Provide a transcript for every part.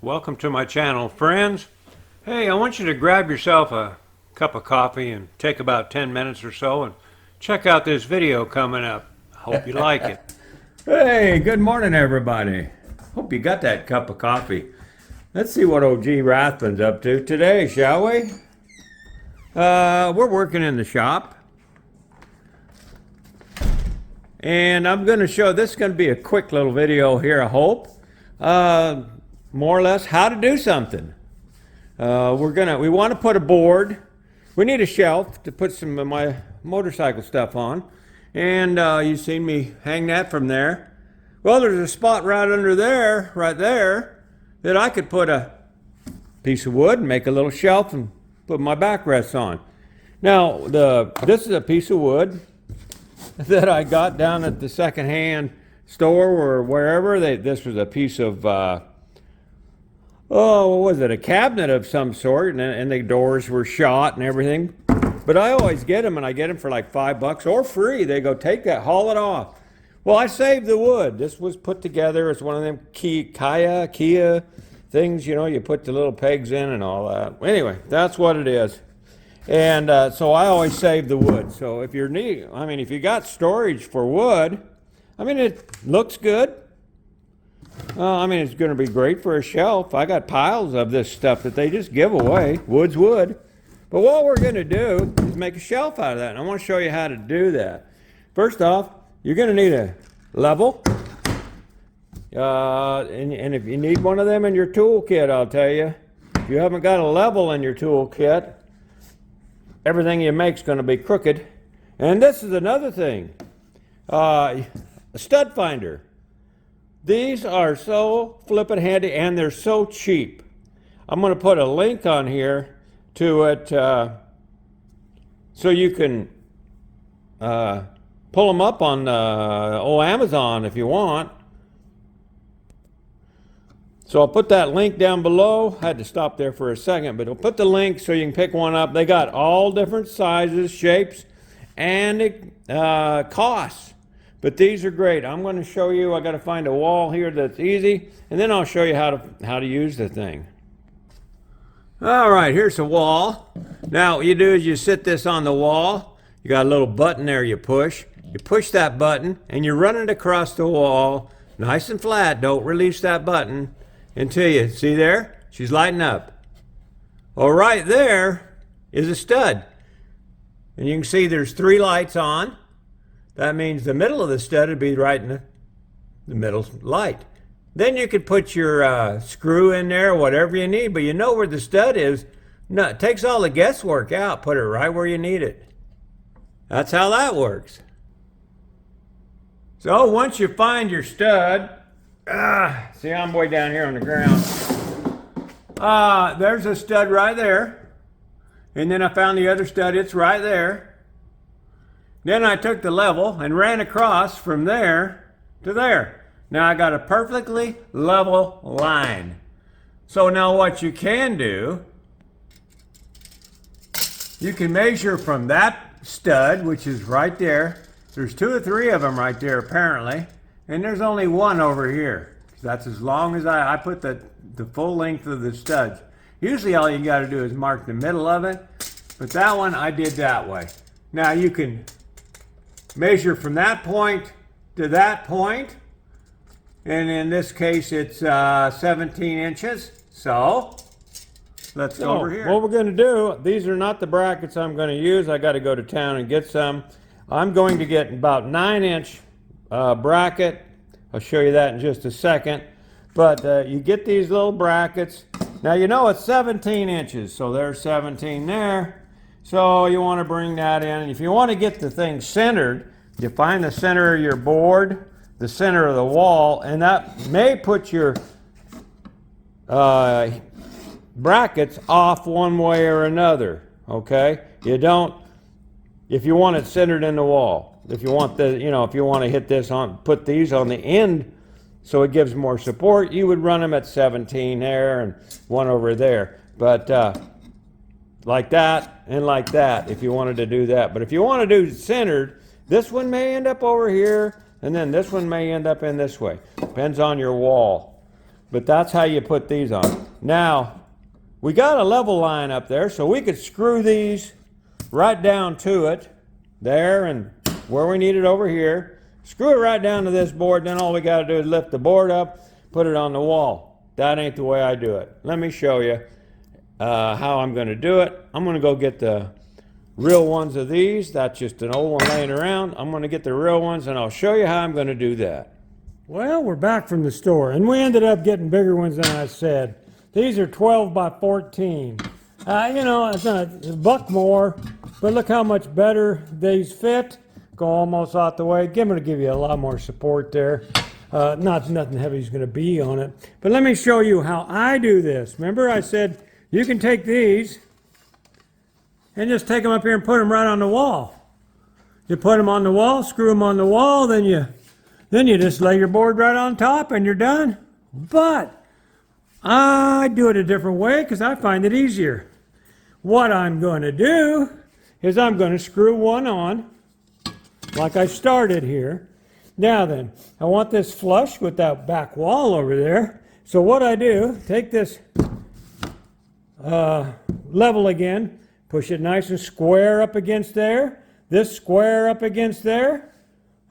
Welcome to my channel, friends. Hey, I want you to grab yourself a cup of coffee and take about 10 minutes or so and check out this video coming up. I hope you like it. Hey, good morning, everybody. Hope you got that cup of coffee. Let's see what OG RAThbun's up to today, shall we? We're working in the shop. And I'm going to show, this is going to be a quick little video here, I hope. More or less how to do something. We want to put a board. We need a shelf to put some of my motorcycle stuff on. And you've seen me hang that from there. Well, there's a spot right under there, right there, that I could put a piece of wood and make a little shelf and put my backrests on. Now, this is a piece of wood that I got down at the secondhand store or wherever. This was a piece of what was it, a cabinet of some sort, and the doors were shot and everything. But I always get them, and I get them for like $5 or free. They go, take that, haul it off. Well, I saved the wood. This was put together as one of them Kia things, you know, you put the little pegs in and all that. Anyway, that's what it is. And so I always save the wood. So if if you got storage for wood, it looks good. It's going to be great for a shelf. I got piles of this stuff that they just give away. Wood's wood. But what we're going to do is make a shelf out of that. And I want to show you how to do that. First off, you're going to need a level. And if you need one of them in your toolkit, I'll tell you, if you haven't got a level in your toolkit, everything you make is going to be crooked. And this is another thing. A stud finder. These are so flippin' handy, and they're so cheap. I'm going to put a link on here to it so you can pull them up on Amazon if you want. So I'll put that link down below. I had to stop there for a second, but I'll put the link so you can pick one up. They got all different sizes, shapes, and costs. But these are great. I'm going to show you. I got to find a wall here that's easy, and then I'll show you how to use the thing. All right, here's the wall. Now what you do is you sit this on the wall. You got a little button there you push. You push that button, and you run it across the wall, nice and flat. Don't release that button until you see there. She's lighting up. Well, right there is a stud, and you can see there's 3 lights on. That means the middle of the stud would be right in the middle light. Then you could put your screw in there, whatever you need, but you know where the stud is. No, it takes all the guesswork out. Put it right where you need it. That's how that works. So once you find your stud, see, I'm way down here on the ground. There's a stud right there. And then I found the other stud, it's right there. Then I took the level and ran across from there to there. Now I got a perfectly level line. So now what you can do, you can measure from that stud, which is right there. There's 2 or 3 of them right there apparently. And there's only one over here. That's as long as I put the full length of the studs. Usually all you got to do is mark the middle of it. But that one I did that way. Now you can measure from that point to that point, and in this case it's 17 inches. So let's go over here. What we're going to do, these are not the brackets I'm going to use. I got to go to town and get some. I'm going to get about 9-inch bracket. I'll show you that in just a second. But you get these little brackets. Now you know it's 17 inches, so there's 17 there. So you want to bring that in. And if you want to get the thing centered, you find the center of your board, the center of the wall, and that may put your brackets off one way or another, okay? You don't, if you want it centered in the wall. If you want if you want to hit this on, put these on the end so it gives more support, you would run them at 17 there and one over there. But like that and like that if you wanted to do that. But if you want to do centered, this one may end up over here, and then this one may end up in this way. Depends on your wall. But that's how you put these on. Now, we got a level line up there, so we could screw these right down to it, there and where we need it over here. Screw it right down to this board, then all we got to do is lift the board up, put it on the wall. That ain't the way I do it. Let me show you how I'm going to do it. I'm going to go get the real ones of these. That's just an old one laying around. I'm going to get the real ones, and I'll show you how I'm going to do that. Well, we're back from the store, and we ended up getting bigger ones than I said. These are 12 by 14. You know, it's a buck more, but look how much better these fit. Go almost out the way. Going to give you a lot more support there. Nothing heavy is going to be on it. But let me show you how I do this. Remember I said you can take these and just take them up here and put them right on the wall. You put them on the wall, screw them on the wall, then you just lay your board right on top and you're done. But I do it a different way because I find it easier. What I'm going to do is I'm going to screw one on like I started here. Now then, I want this flush with that back wall over there. So what I do, take this level again, push it nice and square up against there, this square up against there,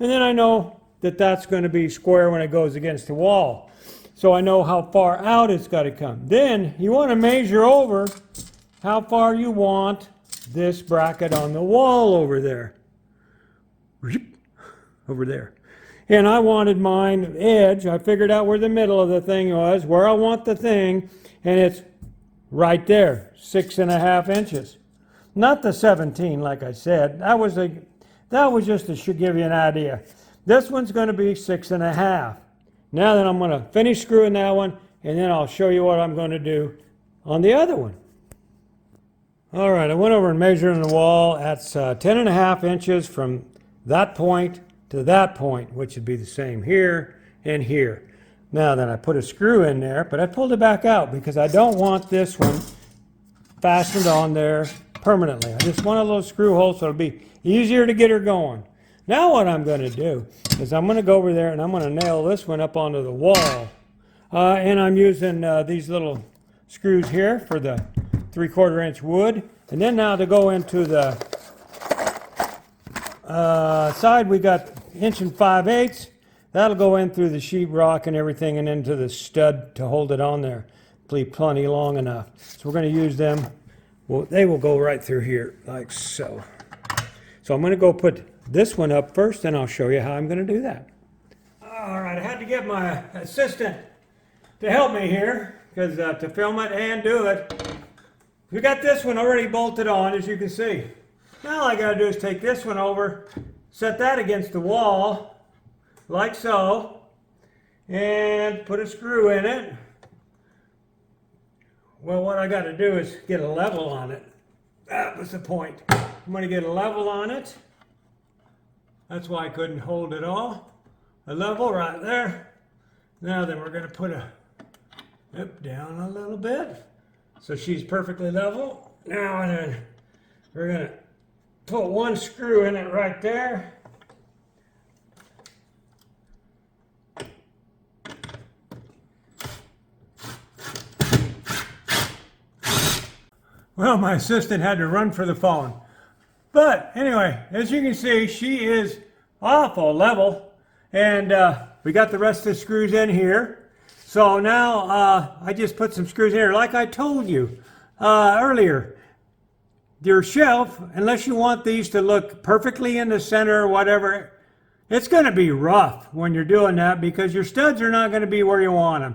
and then I know that that's going to be square when it goes against the wall. So I know how far out it's got to come. Then you want to measure over how far you want this bracket on the wall over there. Over there. And I wanted mine edge. I figured out where the middle of the thing was, where I want the thing, and it's right there, 6.5 inches. Not the 17, like I said. That was just to give you an idea. This one's going to be 6.5. Now then, I'm going to finish screwing that one, and then I'll show you what I'm going to do on the other one. All right, I went over and measured on the wall. That's 10.5 inches from that point to that point, which would be the same here and here. Now then, I put a screw in there, but I pulled it back out because I don't want this one fastened on there permanently. I just want a little screw hole so it'll be easier to get her going. Now what I'm going to do is I'm going to go over there and I'm going to nail this one up onto the wall. And I'm using these little screws here for the 3/4 inch wood. And then now to go into the side, we got 1 5/8 inches. That'll go in through the sheetrock and everything and into the stud to hold it on there. Plenty long enough. So we're going to use them. Well, they will go right through here like so. So I'm going to go put this one up first, and I'll show you how I'm going to do that. All right, I had to get my assistant to help me here because to film it and do it. We got this one already bolted on, as you can see. Now all I got to do is take this one over, set that against the wall, like so, and put a screw in it. Well, what I got to do is get a level on it. That was the point. I'm going to get a level on it. That's why I couldn't hold it all. A level right there. Now then, we're going to put a down a little bit so she's perfectly level. Now and then, we're going to put one screw in it right there. Well, my assistant had to run for the phone. But anyway, as you can see, she is awful level. And we got the rest of the screws in here. So now I just put some screws in here. Like I told you earlier, your shelf, unless you want these to look perfectly in the center or whatever, it's going to be rough when you're doing that because your studs are not going to be where you want them.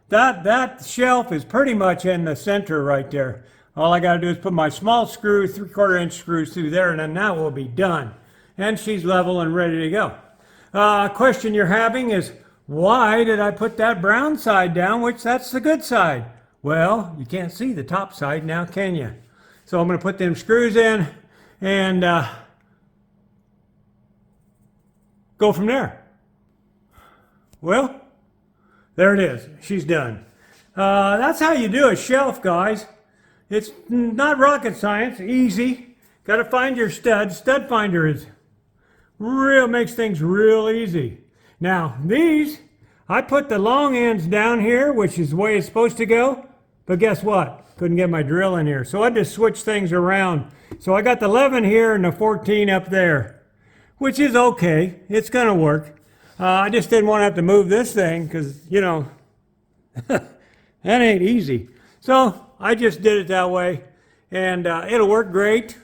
That shelf is pretty much in the center right there. All I got to do is put my small screw, 3/4 inch screws through there, and then that will be done. And she's level and ready to go. Question you're having is, why did I put that brown side down, which that's the good side? Well, you can't see the top side now, can you? So I'm going to put them screws in and go from there. Well, there it is. She's done. That's how you do a shelf, guys. It's not rocket science, easy. Got to find your stud. Stud finder makes things real easy. Now, these, I put the long ends down here, which is the way it's supposed to go, but guess what? Couldn't get my drill in here, so I just switched things around. So I got the 11 here and the 14 up there, which is okay. It's gonna work. I just didn't want to have to move this thing because, you know, that ain't easy. So I just did it that way, and it'll work great.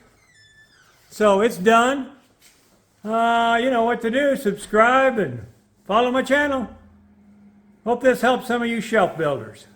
So it's done. You know what to do. Subscribe and follow my channel. Hope this helps some of you shelf builders.